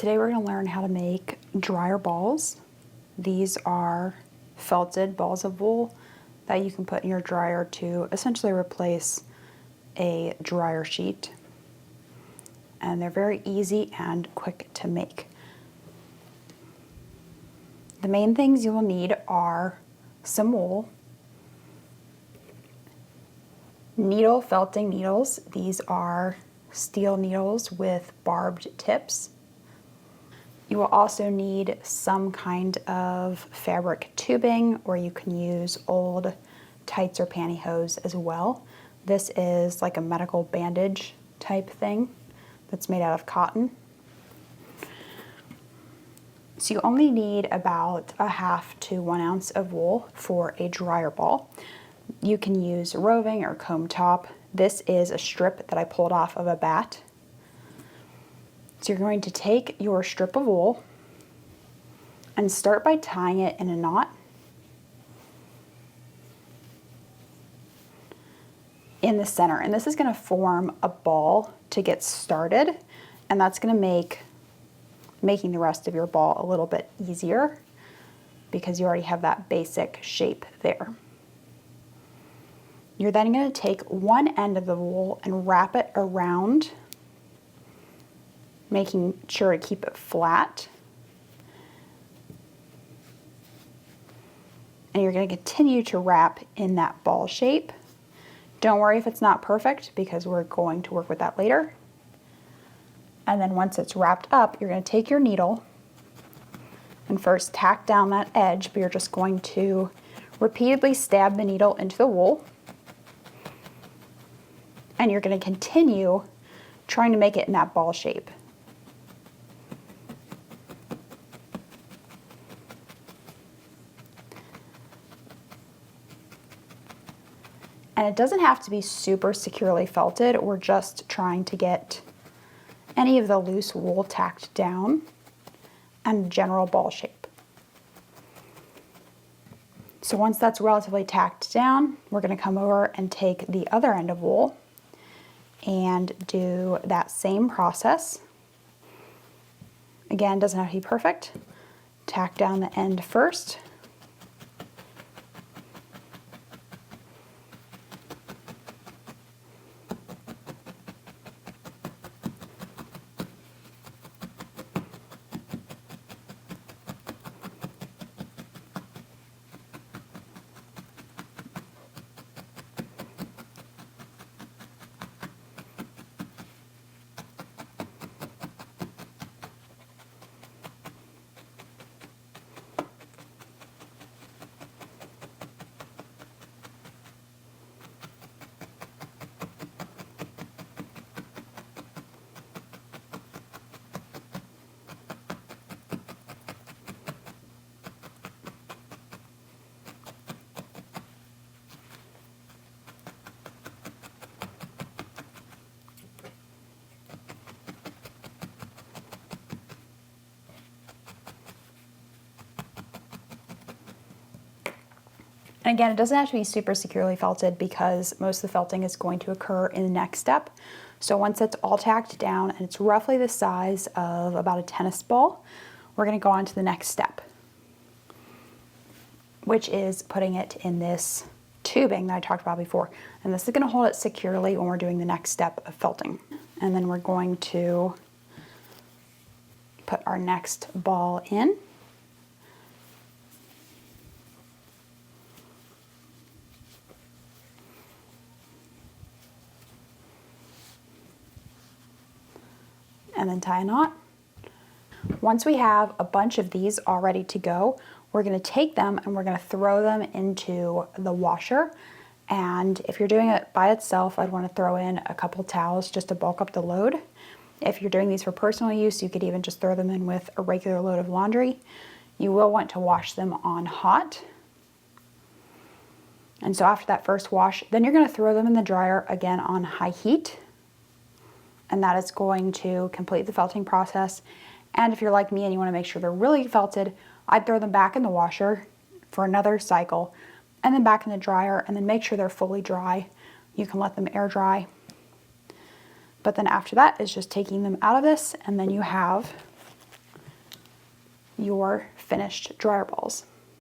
Today we're going to learn how to make dryer balls. These are felted balls of wool that you can put in your dryer to essentially replace a dryer sheet. And they're very easy and quick to make. The main things you will need are some wool, needle felting needles. These are steel needles with barbed tips. You will also need some kind of fabric tubing, or you can use old tights or pantyhose as well. This is like a medical bandage type thing that's made out of cotton. So you only need about 1/2 to 1 ounce of wool for a dryer ball. You can use roving or comb top. This is a strip that I pulled off of a batt. So you're going to take your strip of wool and start by tying it in a knot. In the center, and this is going to form a ball to get started, and that's going to make making the rest of your ball a little bit easier because you already have that basic shape there. You're then going to take one end of the wool and wrap it around, making sure to keep it flat. And you're going to continue to wrap in that ball shape. Don't worry if it's not perfect because we're going to work with that later. And then once it's wrapped up, you're going to take your needle and first tack down that edge, but you're just going to repeatedly stab the needle into the wool. And you're going to continue trying to make it in that ball shape. And it doesn't have to be super securely felted. We're just trying to get any of the loose wool tacked down and general ball shape. So once that's relatively tacked down, we're going to come over and take the other end of wool and do that same process. Again, doesn't have to be perfect. Tack down the end first. And again, it doesn't have to be super securely felted because most of the felting is going to occur in the next step. So once it's all tacked down and it's roughly the size of about a tennis ball, we're going to go on to the next step, which is putting it in this tubing that I talked about before. And this is going to hold it securely when we're doing the next step of felting. And then we're going to put our next ball in. And then tie a knot. Once we have a bunch of these all ready to go, we're going to take them and we're going to throw them into the washer. And if you're doing it by itself, I'd want to throw in a couple towels just to bulk up the load. If you're doing these for personal use, you could even just throw them in with a regular load of laundry. You will want to wash them on hot. And so after that first wash, then you're going to throw them in the dryer again on high heat. And that is going to complete the felting process. And if you're like me and you want to make sure they're really felted, I'd throw them back in the washer for another cycle and then back in the dryer and then make sure they're fully dry. You can let them air dry. But then after that is just taking them out of this, and then you have your finished dryer balls.